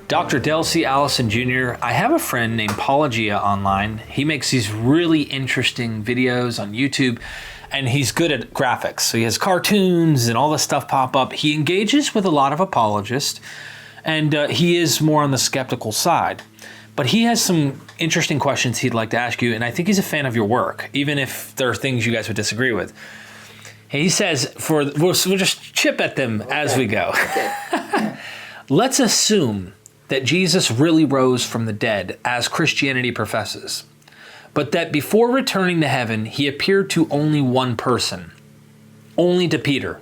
Dr. Delcy Allison Jr., I have a friend named Paulogia online. He makes these really interesting videos on YouTube, and he's good at graphics. So he has cartoons and all this stuff pop up. He engages with a lot of apologists, and he is more on the skeptical side. But he has some interesting questions he'd like to ask you, and I think he's a fan of your work, even if there are things you guys would disagree with. He says, we'll just chip at them as we go. Okay. Let's assume that Jesus really rose from the dead, as Christianity professes, but that before returning to heaven, he appeared to only one person, only to Peter.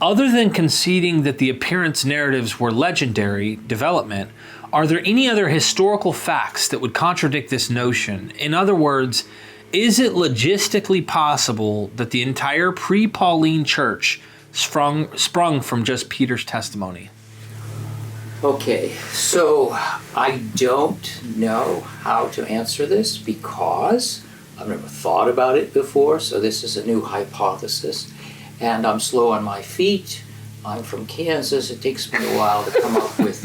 Other than conceding that the appearance narratives were legendary development, are there any other historical facts that would contradict this notion? In other words, is it logistically possible that the entire pre-Pauline church sprung from just Peter's testimony? Okay, so I don't know how to answer this because I've never thought about it before, so this is a new hypothesis. And I'm slow on my feet. I'm from Kansas. It takes me a while to come up with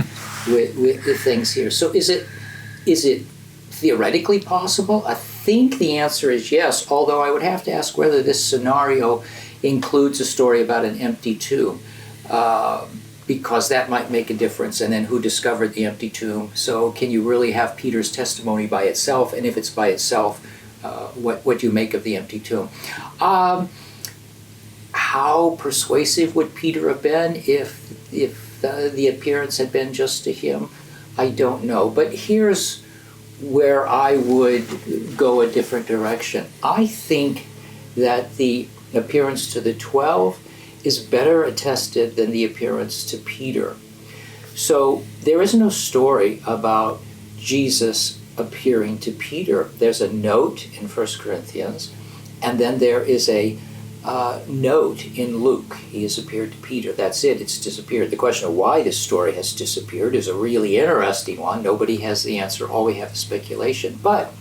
the things here. So is it theoretically possible? I think the answer is yes, although I would have to ask whether this scenario includes a story about an empty tomb. Because that might make a difference, and then who discovered the empty tomb. So can you really have Peter's testimony by itself, and if it's by itself, what do you make of the empty tomb? How persuasive would Peter have been if the appearance had been just to him? I don't know, but here's where I would go a different direction. I think that the appearance to the 12 is better attested than the appearance to Peter. So there is no story about Jesus appearing to Peter. There's a note in 1 Corinthians, and then there is a note in Luke. He has appeared to Peter. That's it. It's disappeared. The question of why this story has disappeared is a really interesting one. Nobody has the answer. All we have is speculation. But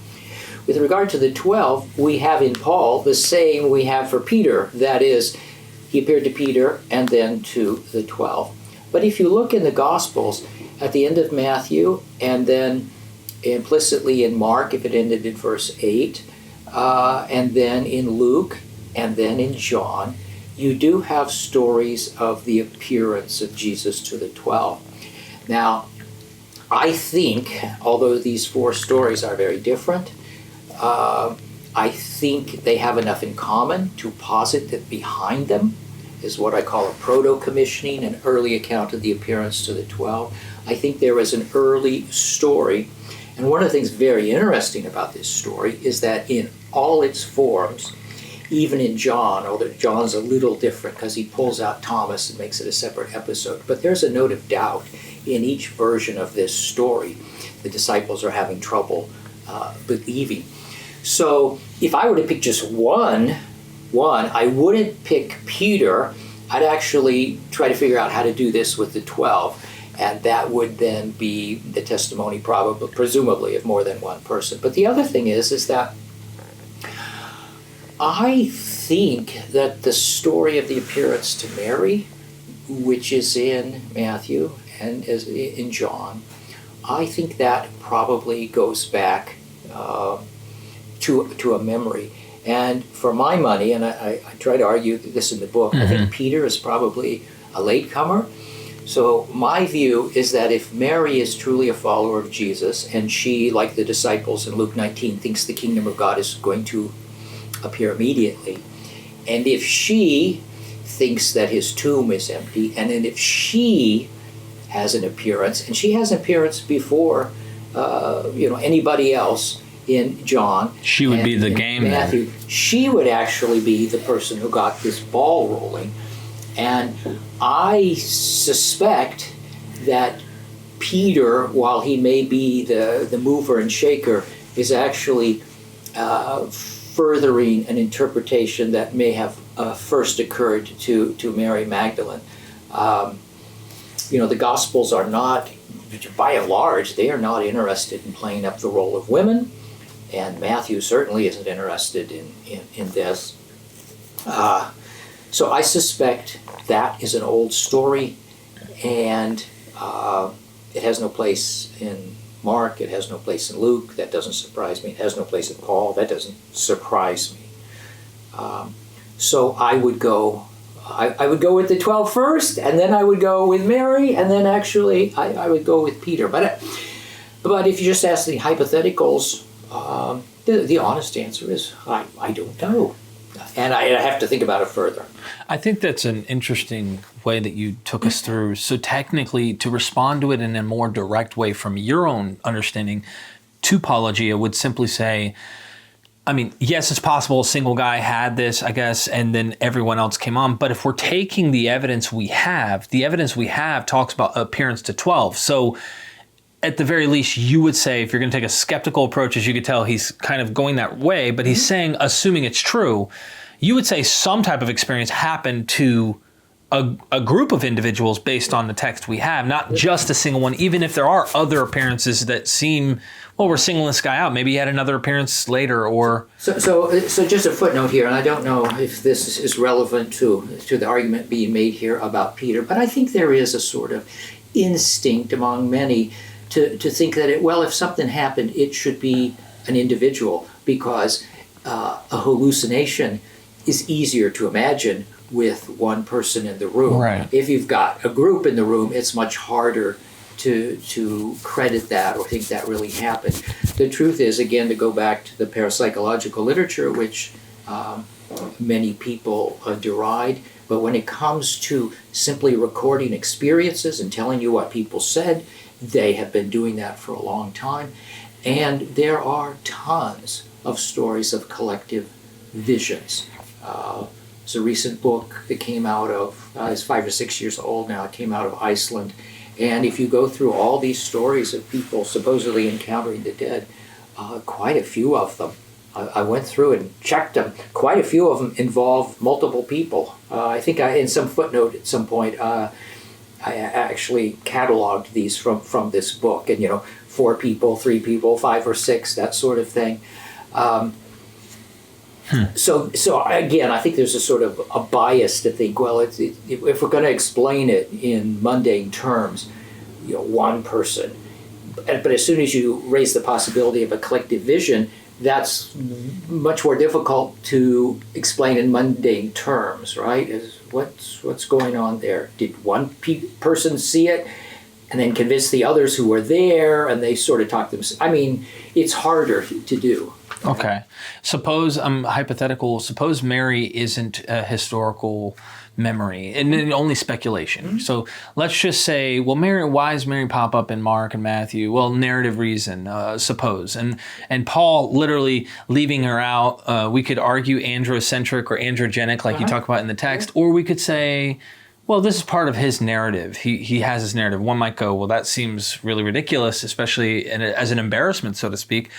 with regard to the 12, we have in Paul the same we have for Peter. That is, he appeared to Peter and then to the 12. But if you look in the Gospels, at the end of Matthew, and then implicitly in Mark, if it ended in verse 8, and then in Luke, and then in John, you do have stories of the appearance of Jesus to the 12. Now, I think, although these four stories are very different, I think they have enough in common to posit that behind them is what I call a proto-commissioning, an early account of the appearance to the 12. I think there is an early story. And one of the things very interesting about this story is that in all its forms, even in John, although John's a little different because he pulls out Thomas and makes it a separate episode, but there's a note of doubt in each version of this story. The disciples are having trouble believing. So if I were to pick just one, I wouldn't pick Peter. I'd actually try to figure out how to do this with the 12, and that would then be the testimony presumably of more than one person. But the other thing is that I think that the story of the appearance to Mary, which is in Matthew and is in John, I think that probably goes back to a memory. And for my money, and I try to argue this in the book, I think Peter is probably a latecomer. So my view is that if Mary is truly a follower of Jesus, and she, like the disciples in Luke 19, thinks the kingdom of God is going to appear immediately, and if she thinks that his tomb is empty, and then if she has an appearance, and she has an appearance before anybody else in John, she would be the game Matthew, then. She would actually be the person who got this ball rolling. And I suspect that Peter, while he may be the mover and shaker, is actually furthering an interpretation that may have first occurred to Mary Magdalene. The Gospels are not, by and large, they are not interested in playing up the role of women, and Matthew certainly isn't interested in this. So I suspect that is an old story, and it has no place in Mark, it has no place in Luke, that doesn't surprise me. It has no place in Paul, that doesn't surprise me. So I would go with the 12 first, and then I would go with Mary, and then actually I would go with Peter. But if you just ask the hypotheticals, the honest answer is I don't know. And I have to think about it further. I think that's an interesting way that you took us through. So technically, to respond to it in a more direct way from your own understanding, topology would simply say, I mean, yes, it's possible a single guy had this, I guess, and then everyone else came on. But if we're taking the evidence we have talks about appearance to 12. So at the very least, you would say, if you're going to take a skeptical approach, as you could tell, he's kind of going that way, but he's saying, assuming it's true, you would say some type of experience happened to a group of individuals based on the text we have, not just a single one, even if there are other appearances that seem, well, we're singling this guy out. Maybe he had another appearance later, or... So just a footnote here, and I don't know if this is relevant to the argument being made here about Peter, but I think there is a sort of instinct among many to think that, if something happened, it should be an individual, because a hallucination is easier to imagine with one person in the room. Right. If you've got a group in the room, it's much harder to credit that or think that really happened. The truth is, again, to go back to the parapsychological literature, which many people deride, but when it comes to simply recording experiences and telling you what people said, they have been doing that for a long time. And there are tons of stories of collective visions. It's a recent book that came out of, it's 5 or 6 years old now, it came out of Iceland. And if you go through all these stories of people supposedly encountering the dead, quite a few of them, I went through and checked them, quite a few of them involve multiple people. I think in some footnote at some point, I actually cataloged these from this book, and 4 people, 3 people, 5 or 6, that sort of thing. So again, I think there's a sort of a bias to think, well, if we're going to explain it in mundane terms, one person. But as soon as you raise the possibility of a collective vision, that's much more difficult to explain in mundane terms, right? What's going on there? Did one person see it and then convince the others who were there, and they sort of talk themselves? I mean, it's harder to do. Okay. Suppose, hypothetical, suppose Mary isn't a historical memory and only speculation. Mm-hmm. So let's just say, well, why does Mary pop up in Mark and Matthew? Well, narrative reason, suppose. And Paul literally leaving her out, we could argue androcentric or androgenic like you talk about in the text, or we could say, well, this is part of his narrative. He has his narrative. One might go, well, that seems really ridiculous, especially as an embarrassment, so to speak.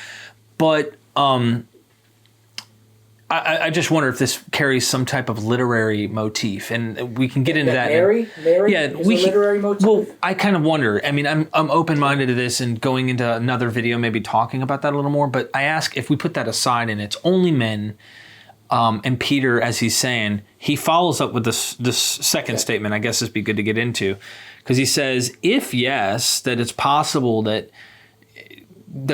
But I just wonder if this carries some type of literary motif, and we can get into that. Mary, yeah, is a literary motif. Well, I kind of wonder. I mean, I'm open-minded to this, and going into another video, maybe talking about that a little more. But I ask, if we put that aside, and it's only men, and Peter, as he's saying, he follows up with this second statement. I guess it'd be good to get into, because he says, if yes, that it's possible that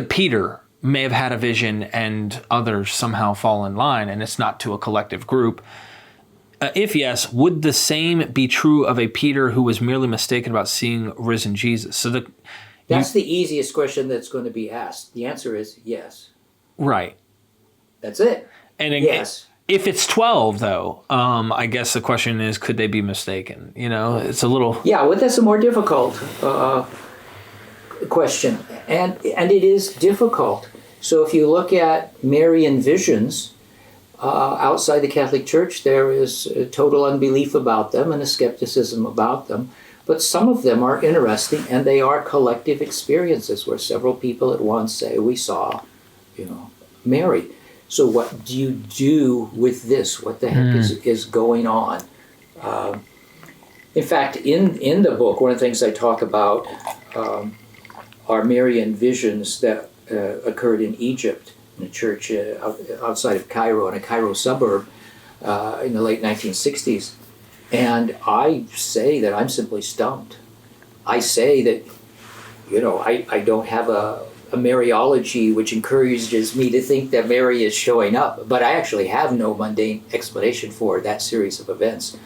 Peter may have had a vision and others somehow fall in line, and it's not to a collective group. If yes, would the same be true of a Peter who was merely mistaken about seeing risen Jesus? So that's the easiest question that's going to be asked. The answer is yes. Right. That's it. And yes. If it's 12, though, I guess the question is, could they be mistaken? It's a little... Yeah, well, that's a more difficult question. And it is difficult. So if you look at Marian visions, outside the Catholic Church, there is a total unbelief about them and a skepticism about them. But some of them are interesting, and they are collective experiences where several people at once say, we saw, Mary. So what do you do with this? What the heck is going on? In fact, in the book, one of the things I talk about are Marian visions that occurred in Egypt, in a church outside of Cairo, in a Cairo suburb. in the late 1960s. And I say that I'm simply stumped. I say that, I don't have a Mariology which encourages me to think that Mary is showing up, but I actually have no mundane explanation for that series of events.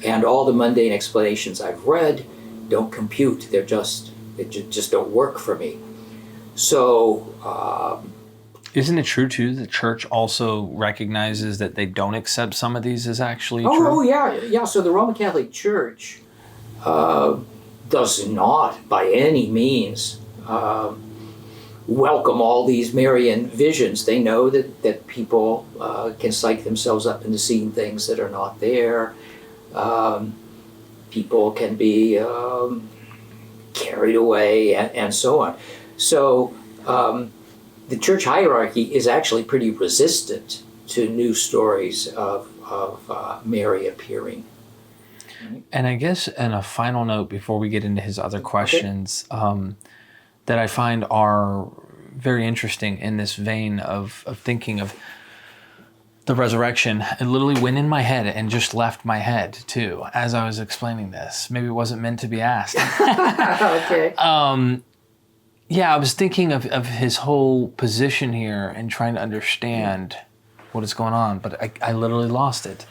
And all the mundane explanations I've read don't compute. They just don't work for me. So, isn't it true too? The church also recognizes that they don't accept some of these as actually true. Oh yeah. So the Roman Catholic Church does not, by any means, welcome all these Marian visions. They know that people can psych themselves up into seeing things that are not there. People can be carried away and so on. So the church hierarchy is actually pretty resistant to new stories of Mary appearing. And I guess, and a final note before we get into his other questions, that I find are very interesting in this vein of thinking of the resurrection. It literally went in my head and just left my head too as I was explaining this. Maybe it wasn't meant to be asked. Okay. Yeah, I was thinking of his whole position here and trying to understand what is going on, but I literally lost it.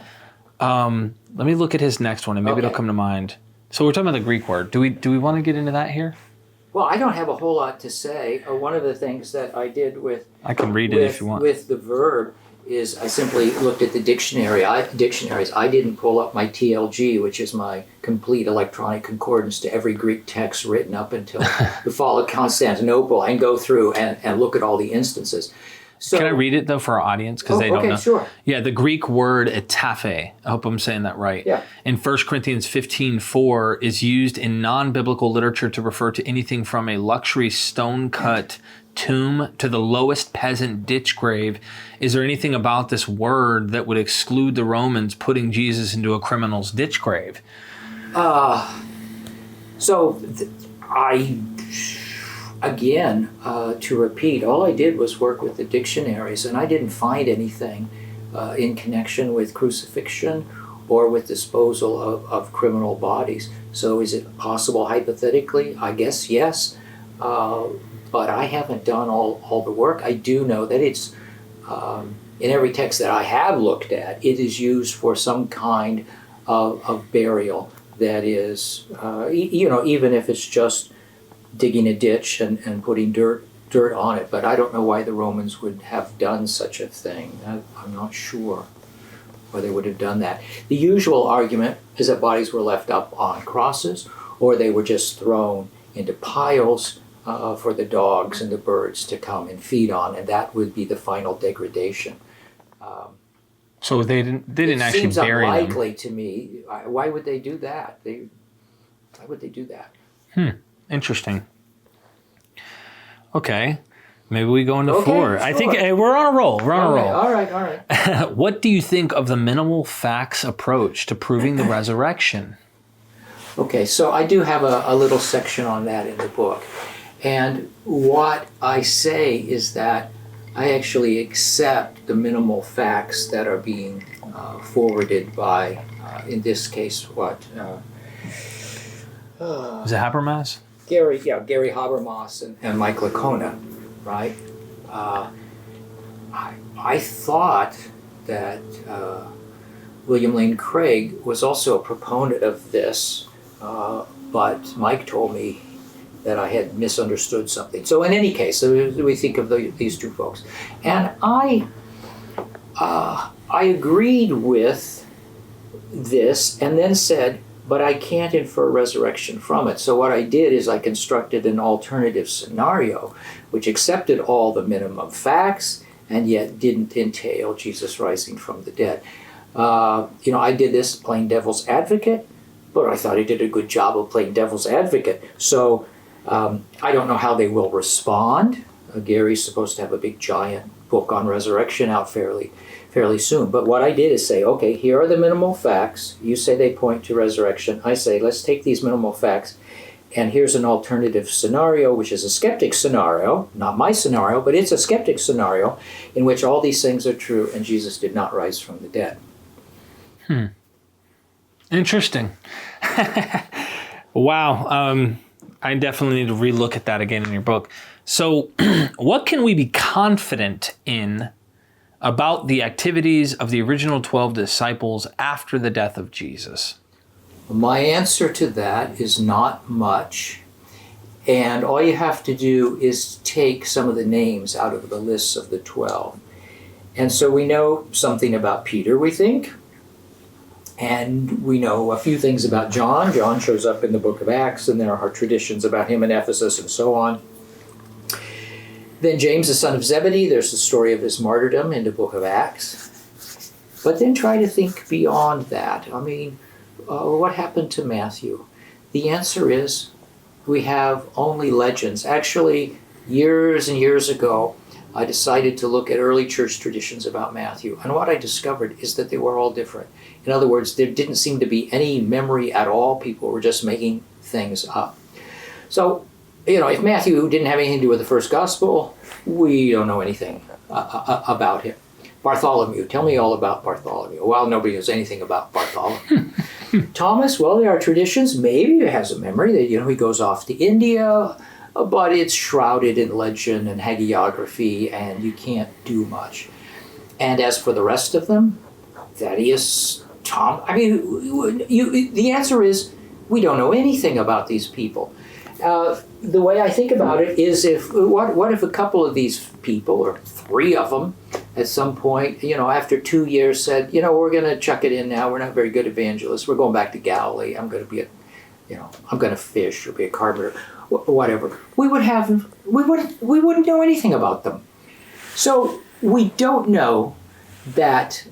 Let me look at his next one and maybe it'll come to mind. So we're talking about the Greek word. Do we want to get into that here? Well, I don't have a whole lot to say. One of the things that I did with I can read it if you want. With the verb is I simply looked at the dictionaries. I didn't pull up my TLG, which is my complete electronic concordance to every Greek text written up until the fall of Constantinople, and go through and look at all the instances. So, can I read it though for our audience because they don't know? Sure. Yeah, the Greek word Tafe, I hope I'm saying that right. Yeah. In 1 Corinthians 15:4 is used in non-biblical literature to refer to anything from a luxury stone-cut tomb to the lowest peasant ditch grave. Is there anything about this word that would exclude the Romans putting Jesus into a criminal's ditch grave? Again, to repeat, all I did was work with the dictionaries, and I didn't find anything in connection with crucifixion or with disposal of criminal bodies. So is it possible hypothetically? I guess yes, but I haven't done all the work. I do know that it's, in every text that I have looked at, it is used for some kind of burial that is, even if it's just digging a ditch and putting dirt on it. But I don't know why the Romans would have done such a thing. I'm not sure why they would have done that. The usual argument is that bodies were left up on crosses, or they were just thrown into piles for the dogs and the birds to come and feed on, and that would be the final degradation. So they didn't actually seems bury them. unlikely to me. Why would they do that? Why would they do that? Interesting. Okay. Maybe we go into 4. Sure. I think we're on a roll. All right. What do you think of the minimal facts approach to proving the resurrection? Okay, so I do have a little section on that in the book. And what I say is that I actually accept the minimal facts that are being forwarded by, in this case, Is it Habermas? Gary Habermas and Mike Licona, right? I thought that William Lane Craig was also a proponent of this, but Mike told me that I had misunderstood something. So in any case, we think of these two folks. And I agreed with this and then said, but I can't infer resurrection from it. So what I did is I constructed an alternative scenario which accepted all the minimum facts and yet didn't entail Jesus rising from the dead. I did this playing devil's advocate, but I thought I did a good job of playing devil's advocate. So I don't know how they will respond. Gary's supposed to have a big giant book on resurrection out fairly soon. But what I did is say, okay, here are the minimal facts. You say they point to resurrection. I say, let's take these minimal facts, and here's an alternative scenario, which is a skeptic scenario, not my scenario, but it's a skeptic scenario in which all these things are true and Jesus did not rise from the dead. Interesting. Wow. I definitely need to relook at that again in your book. So what can we be confident in about the activities of the original 12 disciples after the death of Jesus? My answer to that is not much. And all you have to do is take some of the names out of the lists of the 12. And so we know something about Peter, we think. And we know a few things about John. John shows up in the book of Acts, and there are traditions about him in Ephesus and so on. Then James, the son of Zebedee, there's the story of his martyrdom in the book of Acts. But then try to think beyond that. I mean, what happened to Matthew? The answer is we have only legends. Actually, years and years ago, I decided to look at early church traditions about Matthew. And what I discovered is that they were all different. In other words, there didn't seem to be any memory at all. People were just making things up. So, if Matthew didn't have anything to do with the first gospel, we don't know anything about him. Bartholomew, tell me all about Bartholomew. Well, nobody knows anything about Bartholomew. Thomas, well, there are traditions. Maybe he has a memory that, he goes off to India, but it's shrouded in legend and hagiography, and you can't do much. And as for the rest of them, Thaddeus, Tom, the answer is we don't know anything about these people. The way I think about it is what if a couple of these people, or three of them, at some point, after 2 years said, we're going to chuck it in now. We're not very good evangelists. We're going back to Galilee. I'm going to fish or be a carpenter, whatever. We wouldn't know anything about them. So we don't know that,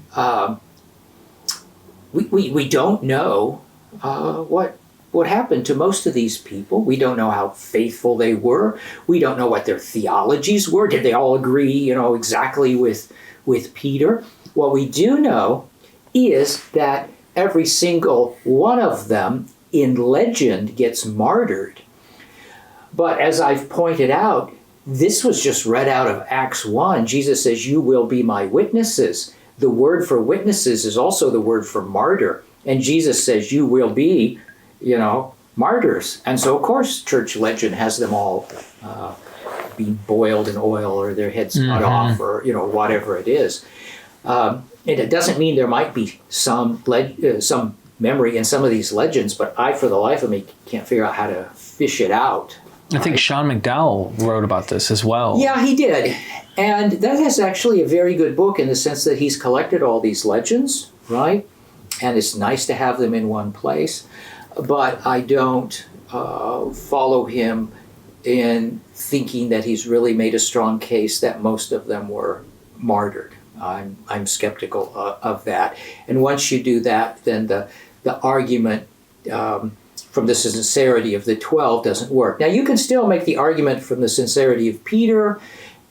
we don't know what happened to most of these people. We don't know how faithful they were. We don't know what their theologies were. Did they all agree, exactly with Peter? What we do know is that every single one of them in legend gets martyred. But as I've pointed out, this was just read out of Acts 1. Jesus says, "You will be my witnesses." The word for witnesses is also the word for martyr. And Jesus says, "You will be martyrs." And so, of course, church legend has them all being boiled in oil or their heads cut off or, whatever it is. And it doesn't mean there might be some memory in some of these legends, but I, for the life of me, can't figure out how to fish it out. I think Sean McDowell wrote about this as well. Yeah, he did. And that is actually a very good book in the sense that he's collected all these legends, right? And it's nice to have them in one place. But I don't follow him in thinking that he's really made a strong case that most of them were martyred. I'm skeptical of that. And once you do that, then the argument from the sincerity of the 12 doesn't work. Now, you can still make the argument from the sincerity of Peter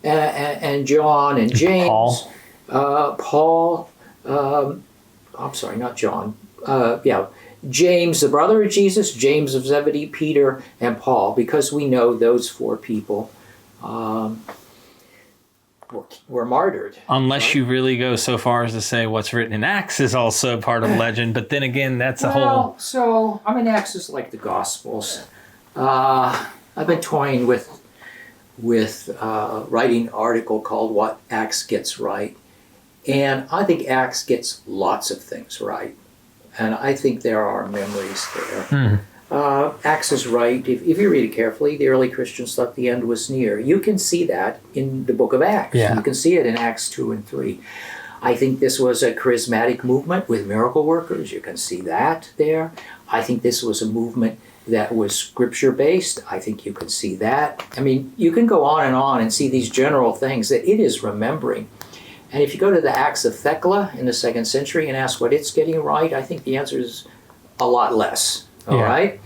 and John and James. Paul. I'm sorry, not John. James, the brother of Jesus, James of Zebedee, Peter, and Paul, because we know those four people were martyred. Unless you really go so far as to say what's written in Acts is also part of legend, but then again, that's a whole... So, Acts is like the Gospels. I've been toying with writing an article called What Acts Gets Right. And I think Acts gets lots of things right. And I think there are memories there. Acts is right. If you read it carefully, the early Christians thought the end was near. You can see that in the book of Acts. Yeah. You can see it in Acts 2 and 3. I think this was a charismatic movement with miracle workers. You can see that there. I think this was a movement that was scripture-based. I think you can see that. I mean, you can go on and see these general things that it is remembering. And if you go to the Acts of Thecla in the 2nd century and ask what it's getting right, I think the answer is a lot less. All right?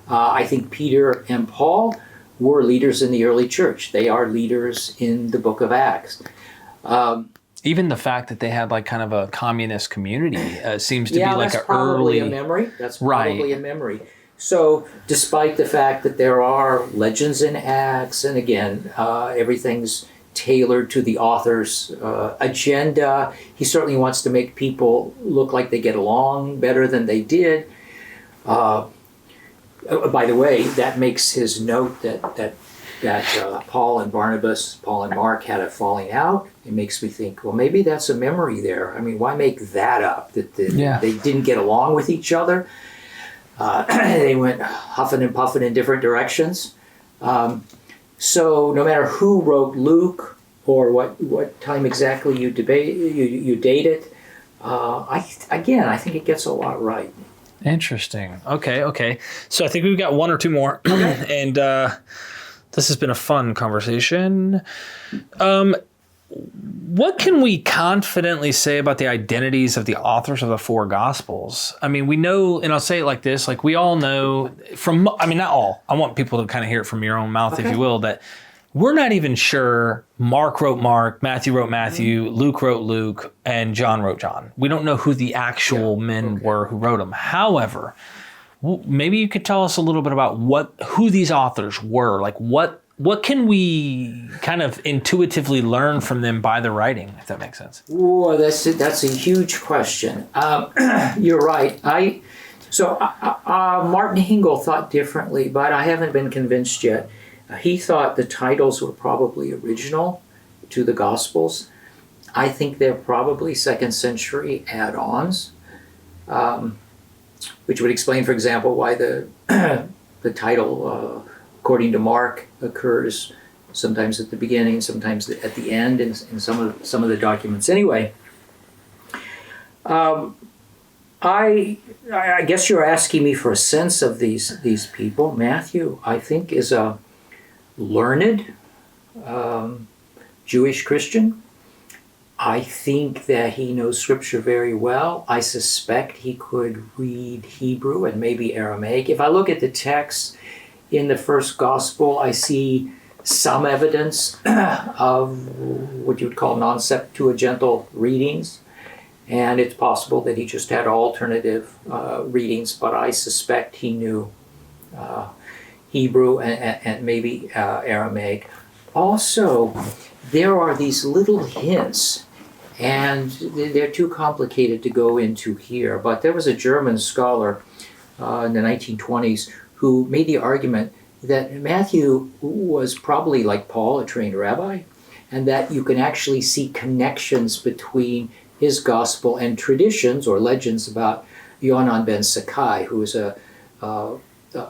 I think Peter and Paul were leaders in the early church. They are leaders in the book of Acts. Even the fact that they had like kind of a communist community seems to be like an probably early... a memory. That's probably a memory. So despite the fact that there are legends in Acts, and again, everything's tailored to the author's agenda. He certainly wants to make people look like they get along better than they did. By the way, that makes his note that Paul and Mark had a falling out. It makes me think, well, maybe that's a memory there. I mean, why make that up? That they didn't get along with each other. They went huffing and puffing in different directions. So no matter who wrote Luke or what time exactly you date it, I think it gets a lot right. Interesting. Okay. So I think we've got one or two more, and this has been a fun conversation. What can we confidently say about the identities of the authors of the four Gospels? I mean, we know, and I'll say it like this, like we all know not all, I want people to kind of hear it from your own mouth, if you will, that we're not even sure Mark wrote Mark, Matthew wrote Matthew, Luke wrote Luke, and John wrote John. We don't know who the actual men were who wrote them. However, maybe you could tell us a little bit about who these authors were. Like what can we kind of intuitively learn from them by the writing, if that makes sense? Whoa, that's a huge question. You're right. Martin Hingel thought differently, but I haven't been convinced yet. He thought the titles were probably original to the Gospels. I think they're probably second century add-ons, which would explain, for example, why the title, according to Mark, occurs sometimes at the beginning, sometimes at the end in some of the documents. Anyway, I guess you're asking me for a sense of these people. Matthew, I think, is a learned Jewish Christian. I think that he knows Scripture very well. I suspect he could read Hebrew and maybe Aramaic. If I look at the text in the first Gospel, I see some evidence of what you would call non-Septuagintal readings. And it's possible that he just had alternative readings, but I suspect he knew Hebrew and maybe Aramaic. Also, there are these little hints, and they're too complicated to go into here, but there was a German scholar in the 1920s who made the argument that Matthew was probably, like Paul, a trained rabbi, and that you can actually see connections between his gospel and traditions or legends about Yohanan ben Zakkai, who was a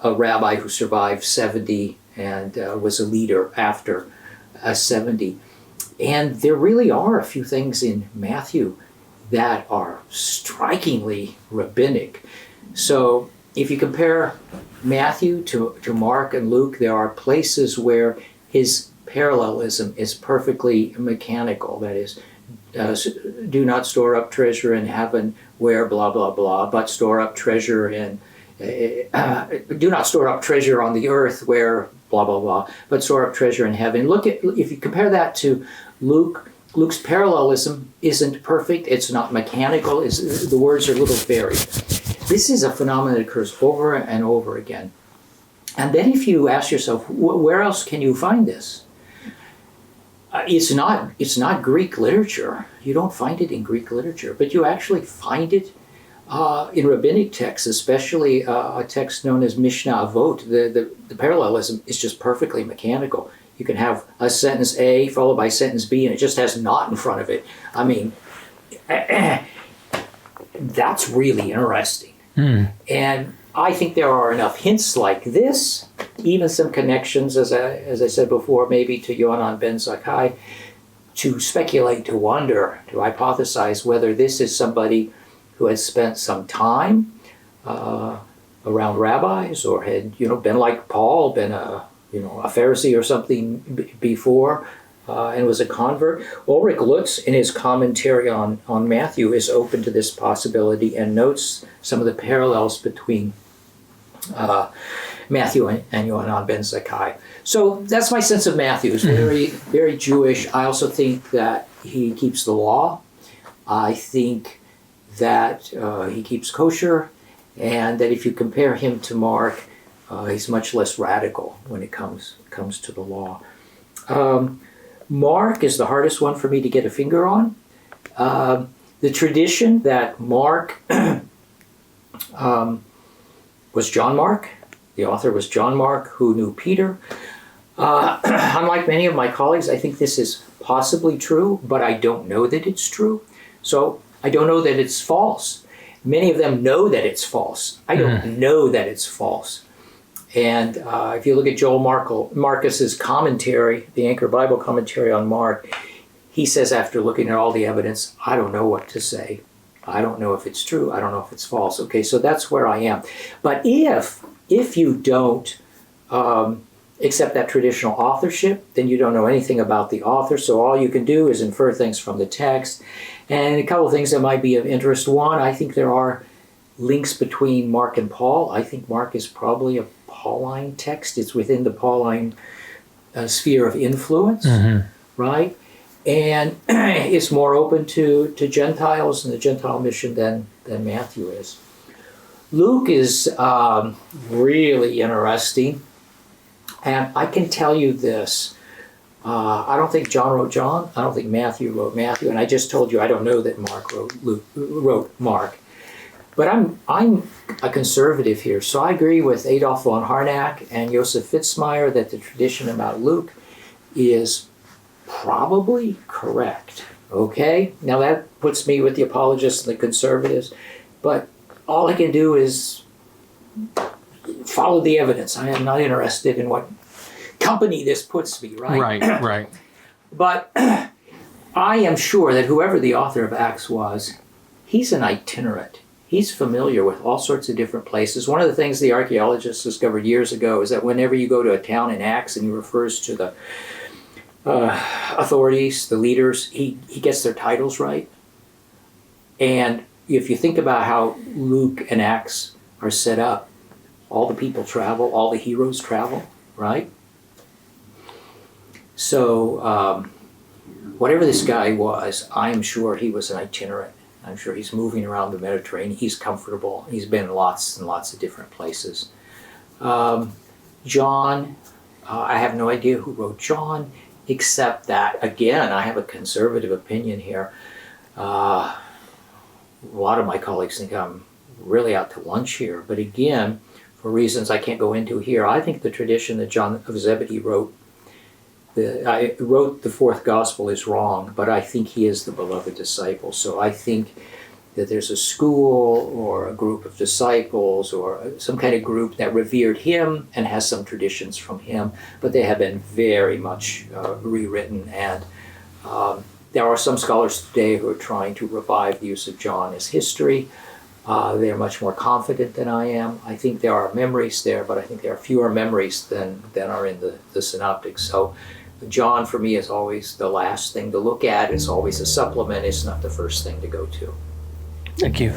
rabbi who survived 70 and was a leader after 70. And there really are a few things in Matthew that are strikingly rabbinic. So if you compare Matthew to Mark and Luke, there are places where his parallelism is perfectly mechanical. That is, do not store up treasure in heaven where blah, blah, blah, but store up treasure in, do not store up treasure on the earth where blah, blah, blah, but store up treasure in heaven. If you compare that to Luke's parallelism isn't perfect. It's not mechanical. The words are a little varied. This is a phenomenon that occurs over and over again. And then if you ask yourself, where else can you find this? It's not Greek literature. You don't find it in Greek literature, but you actually find it in rabbinic texts, especially a text known as Mishnah Avot. The parallelism is just perfectly mechanical. You can have a sentence A followed by sentence B, and it just has not in front of it. I mean, that's really interesting. And I think there are enough hints like this, even some connections, as I said before, maybe to Yohanan ben Zakkai, to speculate, to wonder, to hypothesize whether this is somebody who has spent some time around rabbis, or had been like Paul, been a Pharisee or something before, and was a convert. Ulrich Lutz, in his commentary on Matthew, is open to this possibility and notes some of the parallels between Matthew and Yohanan ben Zakkai. So that's my sense of Matthew. It's very, very Jewish. I also think that he keeps the law. I think that he keeps kosher, and that if you compare him to Mark, he's much less radical when it comes to the law. Mark is the hardest one for me to get a finger on. The tradition that Mark was John Mark. The author was John Mark, who knew Peter. Unlike many of my colleagues, I think this is possibly true, but I don't know that it's true. So I don't know that it's false. Many of them know that it's false. I don't know that it's false. And if you look at Joel Marcus's commentary, the Anchor Bible commentary on Mark, he says after looking at all the evidence, I don't know what to say. I don't know if it's true. I don't know if it's false. Okay, so that's where I am. But if you don't accept that traditional authorship, then you don't know anything about the author. So all you can do is infer things from the text. And a couple of things that might be of interest. One, I think there are links between Mark and Paul. I think Mark is probably a Pauline text. It's within the Pauline sphere of influence, right? And it's more open to Gentiles and the Gentile mission than Matthew is. Luke is really interesting. And I can tell you this. I don't think John wrote John. I don't think Matthew wrote Matthew. And I just told you I don't know that Mark wrote Mark. But I'm a conservative here. So I agree with Adolf von Harnack and Josef Fitzmyer that the tradition about Luke is probably correct. Okay? Now that puts me with the apologists and the conservatives. But all I can do is follow the evidence. I am not interested in what company this puts me, right? Right. But I am sure that whoever the author of Acts was, he's an itinerant. He's familiar with all sorts of different places. One of the things the archaeologists discovered years ago is that whenever you go to a town in Acts and he refers to the authorities, the leaders, he gets their titles right. And if you think about how Luke and Acts are set up, all the people travel, all the heroes travel, right? So whatever this guy was, I'm sure he was an itinerant. I'm sure he's moving around the Mediterranean. He's comfortable. He's been in lots and lots of different places. John, I have no idea who wrote John, except that, again, I have a conservative opinion here. A lot of my colleagues think I'm really out to lunch here. But again, for reasons I can't go into here, I think the tradition that John of Zebedee wrote the fourth gospel is wrong, but I think he is the beloved disciple. So I think that there's a school or a group of disciples or some kind of group that revered him and has some traditions from him, but they have been very much rewritten. And there are some scholars today who are trying to revive the use of John as history. They are much more confident than I am. I think there are memories there, but I think there are fewer memories than are in the synoptics. So John, for me, is always the last thing to look at. It's always a supplement. It's not the first thing to go to. Thank you.